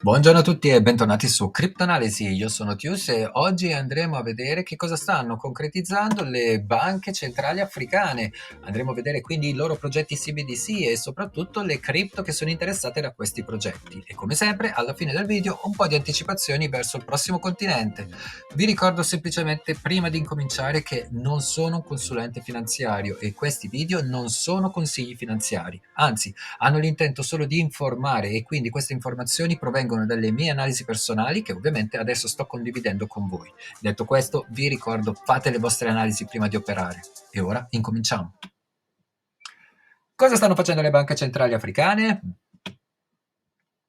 Buongiorno a tutti e bentornati su Criptoanalisi. Io sono Tius e oggi andremo a vedere che cosa stanno concretizzando le banche centrali africane. Andremo a vedere quindi i loro progetti CBDC e soprattutto le cripto che sono interessate da questi progetti. E come sempre, alla fine del video, un po' di anticipazioni verso il prossimo continente. Vi ricordo semplicemente prima di incominciare che non sono un consulente finanziario e questi video non sono consigli finanziari. Anzi, hanno l'intento solo di informare e quindi queste informazioni provengono dalle mie analisi personali che ovviamente adesso sto condividendo con voi. Detto questo, vi ricordo, fate le vostre analisi prima di operare. E ora incominciamo. Cosa stanno facendo le banche centrali africane?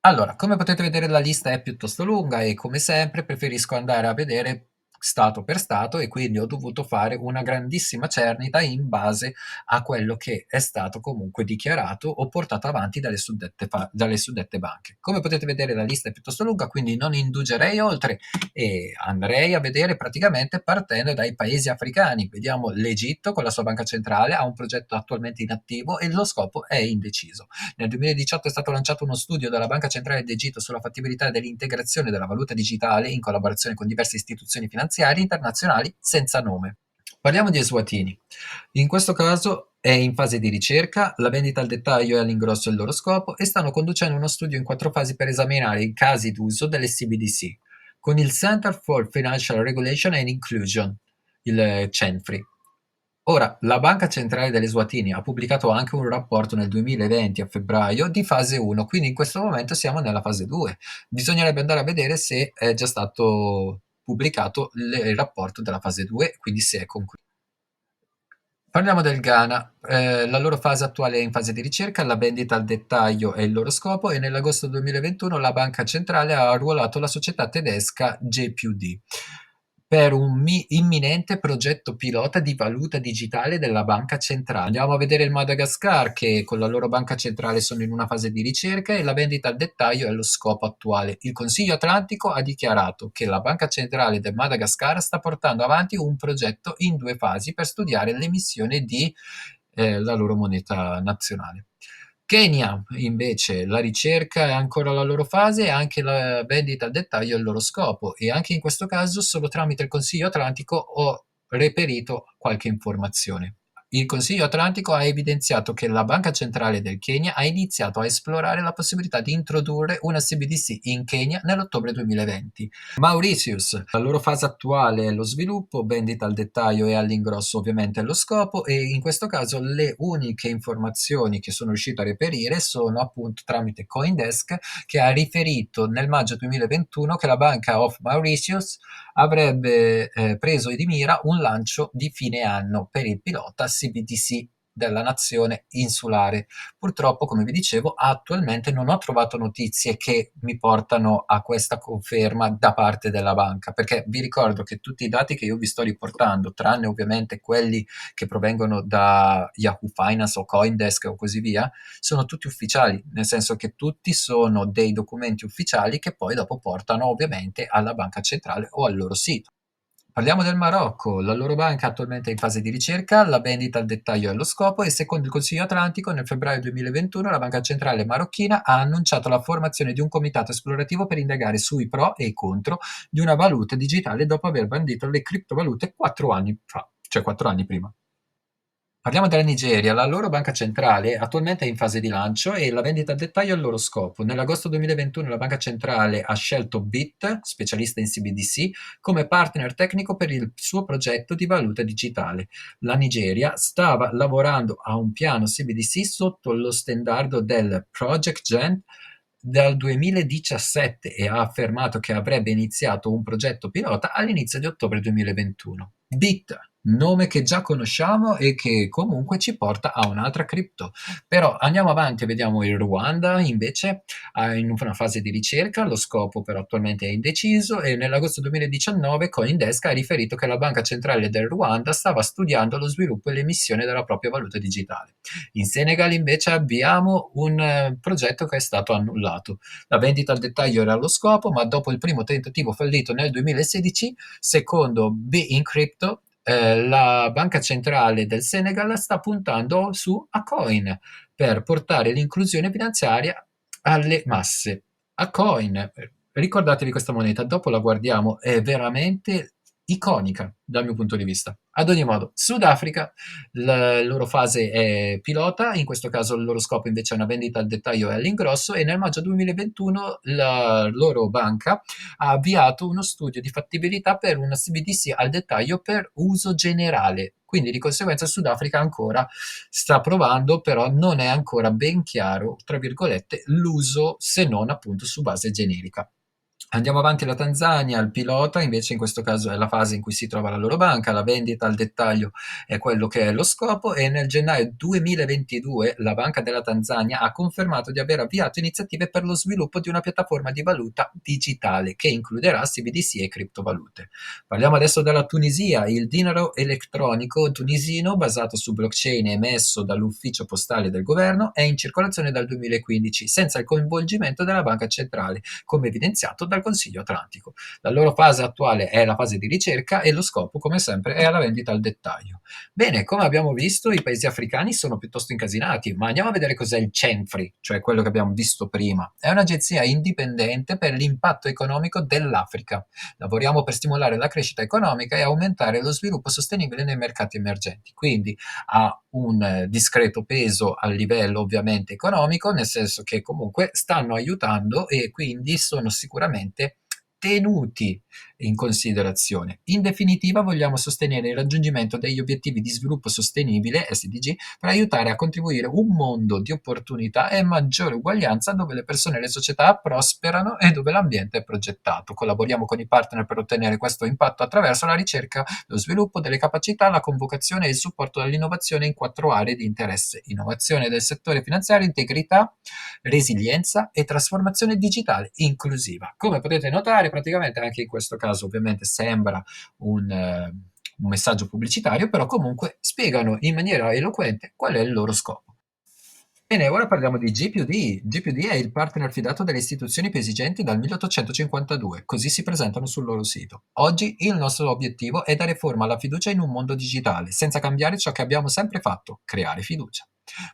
Allora, come potete vedere la lista è piuttosto lunga e come sempre preferisco andare a vedere stato per stato e quindi ho dovuto fare una grandissima cernita in base a quello che è stato comunque dichiarato o portato avanti dalle suddette banche. Come potete vedere la lista è piuttosto lunga, quindi non indugerei oltre e andrei a vedere praticamente partendo dai paesi africani. Vediamo l'Egitto con la sua banca centrale ha un progetto attualmente inattivo e lo scopo è indeciso. Nel 2018 è stato lanciato uno studio dalla Banca Centrale d'Egitto sulla fattibilità dell'integrazione della valuta digitale in collaborazione con diverse istituzioni finanziarie internazionali senza nome. Parliamo di Eswatini. In questo caso è in fase di ricerca, la vendita al dettaglio e all'ingrosso è il loro scopo e stanno conducendo uno studio in 4 fasi per esaminare i casi d'uso delle CBDC con il Center for Financial Regulation and Inclusion, il CENFRI. Ora, la Banca Centrale dell'Eswatini ha pubblicato anche un rapporto nel 2020 a febbraio di fase 1, quindi in questo momento siamo nella fase 2. Bisognerebbe andare a vedere se è già stato pubblicato il rapporto della fase 2, quindi se è concluso. Parliamo del Ghana. La loro fase attuale è in fase di ricerca, la vendita al dettaglio è il loro scopo e nell'agosto 2021 la banca centrale ha arruolato la società tedesca JPUD per un imminente progetto pilota di valuta digitale della banca centrale. Andiamo a vedere il Madagascar che con la loro banca centrale sono in una fase di ricerca e la vendita al dettaglio è lo scopo attuale. Il Consiglio Atlantico ha dichiarato che la banca centrale del Madagascar sta portando avanti un progetto in 2 fasi per studiare l'emissione di la loro moneta nazionale. Kenya, invece, la ricerca è ancora alla loro fase e anche la vendita al dettaglio è il loro scopo e anche in questo caso solo tramite il Consiglio Atlantico ho reperito qualche informazione. Il Consiglio Atlantico ha evidenziato che la Banca Centrale del Kenya ha iniziato a esplorare la possibilità di introdurre una CBDC in Kenya nell'ottobre 2020. Mauritius, la loro fase attuale è lo sviluppo, vendita al dettaglio e all'ingrosso ovviamente è lo scopo e in questo caso le uniche informazioni che sono riuscito a reperire sono appunto tramite Coindesk che ha riferito nel maggio 2021 che la Banca of Mauritius avrebbe preso di mira un lancio di fine anno per il pilota CBDC della nazione insulare. Purtroppo, come vi dicevo, attualmente non ho trovato notizie che mi portano a questa conferma da parte della banca, perché vi ricordo che tutti i dati che io vi sto riportando, tranne ovviamente quelli che provengono da Yahoo Finance o Coindesk o così via, sono tutti ufficiali, nel senso che tutti sono dei documenti ufficiali che poi dopo portano ovviamente alla banca centrale o al loro sito. Parliamo del Marocco, la loro banca attualmente è in fase di ricerca, la vendita al dettaglio è lo scopo e secondo il Consiglio Atlantico nel febbraio 2021 la banca centrale marocchina ha annunciato la formazione di un comitato esplorativo per indagare sui pro e i contro di una valuta digitale dopo aver bandito le criptovalute 4 anni fa, cioè 4 anni prima. Parliamo della Nigeria, la loro banca centrale attualmente è in fase di lancio e la vendita al dettaglio è il loro scopo. Nell'agosto 2021 la banca centrale ha scelto Bit, specialista in CBDC, come partner tecnico per il suo progetto di valuta digitale. La Nigeria stava lavorando a un piano CBDC sotto lo stendardo del Project Gen dal 2017 e ha affermato che avrebbe iniziato un progetto pilota all'inizio di ottobre 2021. Bit, nome che già conosciamo e che comunque ci porta a un'altra cripto. Però andiamo avanti e vediamo il Ruanda, invece, in una fase di ricerca, lo scopo però attualmente è indeciso e nell'agosto 2019 Coindesk ha riferito che la Banca Centrale del Ruanda stava studiando lo sviluppo e l'emissione della propria valuta digitale. In Senegal invece abbiamo un progetto che è stato annullato. La vendita al dettaglio era lo scopo, ma dopo il primo tentativo fallito nel 2016, secondo Be in Crypto, la banca centrale del Senegal sta puntando su Acoin per portare l'inclusione finanziaria alle masse. A Coin, ricordatevi questa moneta, dopo la guardiamo, è veramente iconica dal mio punto di vista. Ad ogni modo, Sudafrica, la loro fase è pilota, in questo caso il loro scopo invece è una vendita al dettaglio e all'ingrosso e nel maggio 2021 la loro banca ha avviato uno studio di fattibilità per una CBDC al dettaglio per uso generale. Quindi di conseguenza il Sudafrica ancora sta provando, però non è ancora ben chiaro, tra virgolette, l'uso se non appunto su base generica. Andiamo avanti alla Tanzania, il pilota invece in questo caso è la fase in cui si trova la loro banca, la vendita al dettaglio è quello che è lo scopo e nel gennaio 2022 la Banca della Tanzania ha confermato di aver avviato iniziative per lo sviluppo di una piattaforma di valuta digitale che includerà CBDC e criptovalute. Parliamo adesso della Tunisia, il dinaro elettronico tunisino basato su blockchain emesso dall'ufficio postale del governo è in circolazione dal 2015 senza il coinvolgimento della banca centrale, come evidenziato dal Consiglio Atlantico. La loro fase attuale è la fase di ricerca e lo scopo, come sempre, è alla vendita al dettaglio. Bene, come abbiamo visto, i paesi africani sono piuttosto incasinati, ma andiamo a vedere cos'è il CENFRI, cioè quello che abbiamo visto prima. È un'agenzia indipendente per l'impatto economico dell'Africa. Lavoriamo per stimolare la crescita economica e aumentare lo sviluppo sostenibile nei mercati emergenti. Quindi ha un discreto peso a livello ovviamente economico, nel senso che comunque stanno aiutando e quindi sono sicuramente tenuti in considerazione. In definitiva, vogliamo sostenere il raggiungimento degli obiettivi di sviluppo sostenibile, SDG, per aiutare a contribuire un mondo di opportunità e maggiore uguaglianza dove le persone e le società prosperano e dove l'ambiente è progettato. Collaboriamo con i partner per ottenere questo impatto attraverso la ricerca, lo sviluppo delle capacità, la convocazione e il supporto all'innovazione in 4 aree di interesse: innovazione del settore finanziario, integrità, resilienza e trasformazione digitale inclusiva. Come potete notare, praticamente anche in questo caso ovviamente sembra un messaggio pubblicitario, però comunque spiegano in maniera eloquente qual è il loro scopo. Bene, ora parliamo di GPUD. GPUD è il partner fidato delle istituzioni più esigenti dal 1852, così si presentano sul loro sito. Oggi il nostro obiettivo è dare forma alla fiducia in un mondo digitale, senza cambiare ciò che abbiamo sempre fatto: creare fiducia.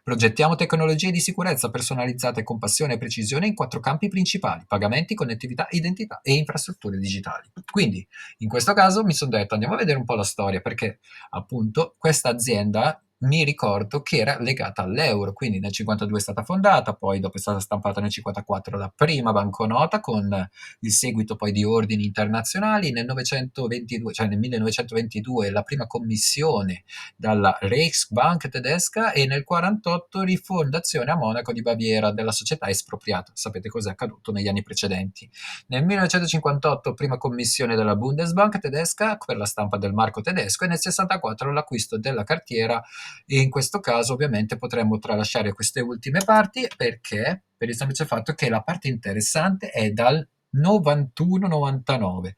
Progettiamo tecnologie di sicurezza personalizzate con passione e precisione in 4 campi principali: pagamenti, connettività, identità e infrastrutture digitali. Quindi, in questo caso mi sono detto andiamo a vedere un po' la storia, perché appunto questa azienda mi ricordo che era legata all'euro, quindi nel 52 è stata fondata, poi dopo è stata stampata nel 54 la prima banconota con il seguito poi di ordini internazionali, nel 922, cioè nel 1922 la prima commissione dalla Reichsbank tedesca e nel 48 rifondazione a Monaco di Baviera della società espropriata. Sapete cos'è accaduto negli anni precedenti. Nel 1958 prima commissione della Bundesbank tedesca per la stampa del marco tedesco e nel 64 l'acquisto della cartiera e in questo caso ovviamente potremmo tralasciare queste ultime parti perché per il semplice fatto che la parte interessante è dal 91-99.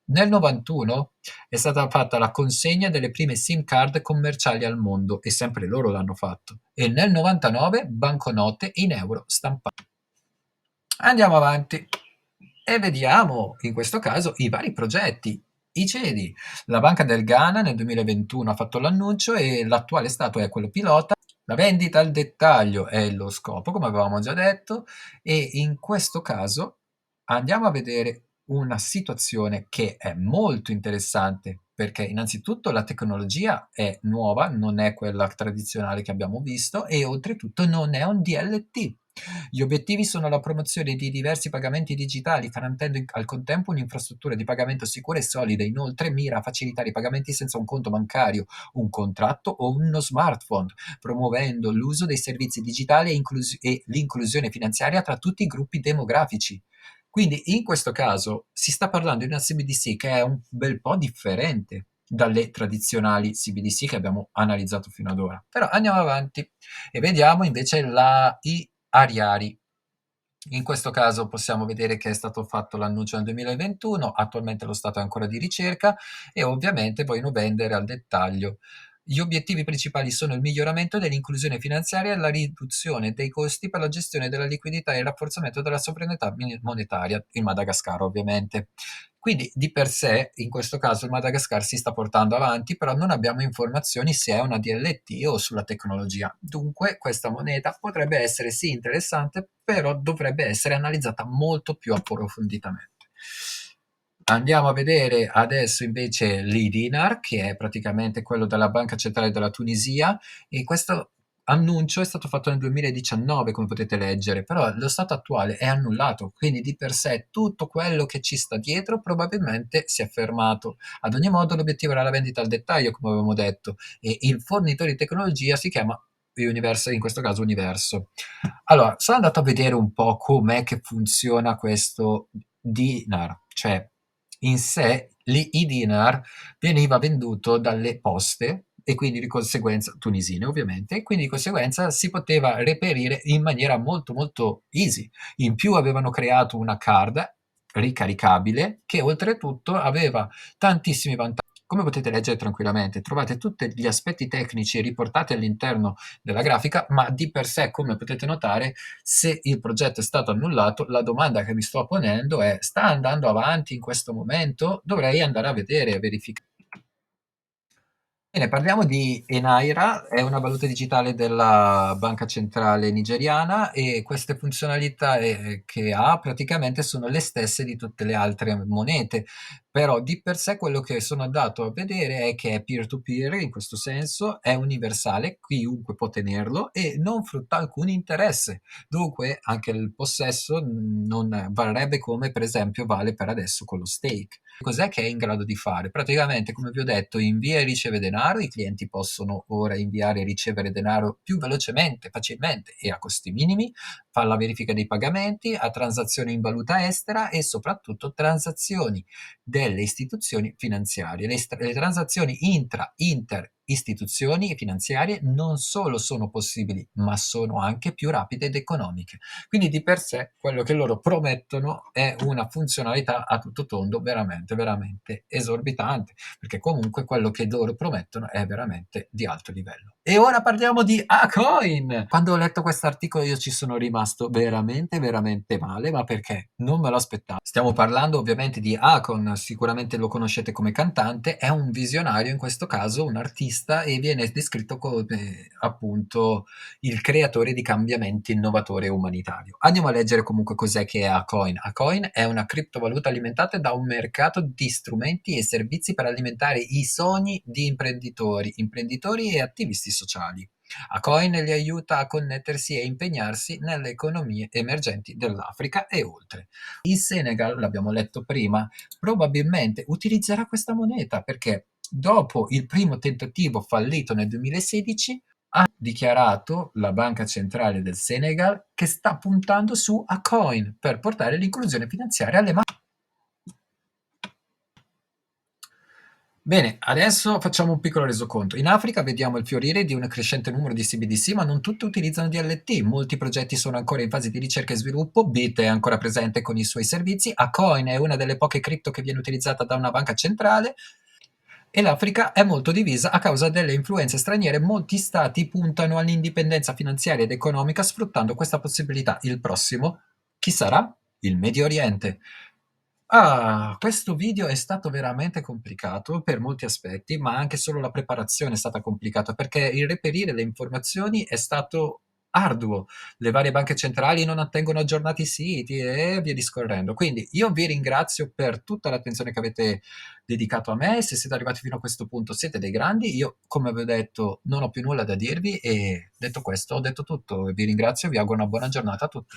Nel 91 è stata fatta la consegna delle prime SIM card commerciali al mondo e sempre loro l'hanno fatto. E nel 99 banconote in euro stampate. Andiamo avanti e vediamo in questo caso i vari progetti. I CEDI. La Banca del Ghana nel 2021 ha fatto l'annuncio e l'attuale stato è quello pilota. La vendita al dettaglio è lo scopo, come avevamo già detto, e in questo caso andiamo a vedere una situazione che è molto interessante perché innanzitutto la tecnologia è nuova, non è quella tradizionale che abbiamo visto e oltretutto non è un DLT. Gli obiettivi sono la promozione di diversi pagamenti digitali, garantendo al contempo un'infrastruttura di pagamento sicura e solida. Inoltre mira a facilitare i pagamenti senza un conto bancario, un contratto o uno smartphone, promuovendo l'uso dei servizi digitali e l'inclusione finanziaria tra tutti i gruppi demografici. Quindi in questo caso si sta parlando di una CBDC che è un bel po' differente dalle tradizionali CBDC che abbiamo analizzato fino ad ora. Però andiamo avanti e vediamo invece i Ariari. In questo caso possiamo vedere che è stato fatto l'annuncio nel 2021, attualmente lo stato è ancora di ricerca e ovviamente vogliono vendere al dettaglio Gli obiettivi principali sono il miglioramento dell'inclusione finanziaria, la riduzione dei costi per la gestione della liquidità e il rafforzamento della sovranità monetaria, in Madagascar ovviamente. Quindi di per sé, in questo caso il Madagascar si sta portando avanti, però non abbiamo informazioni se è una DLT o sulla tecnologia. Dunque questa moneta potrebbe essere sì interessante, però dovrebbe essere analizzata molto più approfonditamente. Andiamo a vedere adesso invece l'IDINAR, che è praticamente quello della Banca Centrale della Tunisia, e questo annuncio è stato fatto nel 2019, come potete leggere, però lo stato attuale è annullato, quindi di per sé tutto quello che ci sta dietro probabilmente si è fermato. Ad ogni modo l'obiettivo era la vendita al dettaglio, come avevamo detto, e il fornitore di tecnologia si chiama Universo, in questo caso Universo. Allora, sono andato a vedere un po' com'è che funziona questo dinar, cioè in sé i dinar veniva venduto dalle poste e quindi di conseguenza tunisine ovviamente, e quindi di conseguenza si poteva reperire in maniera molto molto easy. In più avevano creato una card ricaricabile che oltretutto aveva tantissimi vantaggi. Come potete leggere tranquillamente, trovate tutti gli aspetti tecnici riportati all'interno della grafica, ma di per sé, come potete notare, se il progetto è stato annullato, la domanda che mi sto ponendo è: sta andando avanti in questo momento? Dovrei andare a vedere e verificare. Bene, parliamo di Enaira, è una valuta digitale della banca centrale nigeriana e queste funzionalità che ha praticamente sono le stesse di tutte le altre monete, però di per sé quello che sono andato a vedere è che è peer-to-peer, in questo senso è universale, chiunque può tenerlo e non frutta alcun interesse. Dunque anche il possesso non varrebbe come per esempio vale per adesso con lo stake. Cos'è che è in grado di fare? Praticamente, come vi ho detto, invia e riceve denaro, i clienti possono ora inviare e ricevere denaro più velocemente, facilmente e a costi minimi, fa la verifica dei pagamenti, ha transazioni in valuta estera e soprattutto transazioni delle istituzioni finanziarie. Le transazioni inter istituzioni finanziarie non solo sono possibili, ma sono anche più rapide ed economiche. Quindi di per sé quello che loro promettono è una funzionalità a tutto tondo veramente, veramente esorbitante, perché comunque quello che loro promettono è veramente di alto livello. E ora parliamo di Acoin. Quando ho letto questo articolo io ci sono rimasto veramente, veramente male, ma perché non me lo aspettavo. Stiamo parlando ovviamente di Akon, sicuramente lo conoscete come cantante, è un visionario in questo caso, un artista e viene descritto come appunto il creatore di cambiamenti, innovatore e umanitario. Andiamo a leggere comunque cos'è che è Acoin. Acoin è una criptovaluta alimentata da un mercato di strumenti e servizi per alimentare i sogni di imprenditori e attivisti sociali. Acoin li aiuta a connettersi e impegnarsi nelle economie emergenti dell'Africa e oltre. Il Senegal, l'abbiamo letto prima, probabilmente utilizzerà questa moneta perché dopo il primo tentativo fallito nel 2016 ha dichiarato la Banca Centrale del Senegal che sta puntando su Acoin per portare l'inclusione finanziaria alle masse. Bene, adesso facciamo un piccolo resoconto. In Africa vediamo il fiorire di un crescente numero di CBDC, ma non tutte utilizzano DLT. Molti progetti sono ancora in fase di ricerca e sviluppo. Bit è ancora presente con i suoi servizi. Acoin è una delle poche cripto che viene utilizzata da una banca centrale. E l'Africa è molto divisa a causa delle influenze straniere. Molti stati puntano all'indipendenza finanziaria ed economica sfruttando questa possibilità. Il prossimo, chi sarà? Il Medio Oriente. Ah, questo video è stato veramente complicato per molti aspetti, ma anche solo la preparazione è stata complicata perché il reperire le informazioni è stato arduo. Le varie banche centrali non tengono aggiornati i siti e via discorrendo. Quindi io vi ringrazio per tutta l'attenzione che avete dedicato a me. Se siete arrivati fino a questo punto siete dei grandi. Io, come vi ho detto, non ho più nulla da dirvi e detto questo ho detto tutto. Vi ringrazio e vi auguro una buona giornata a tutti.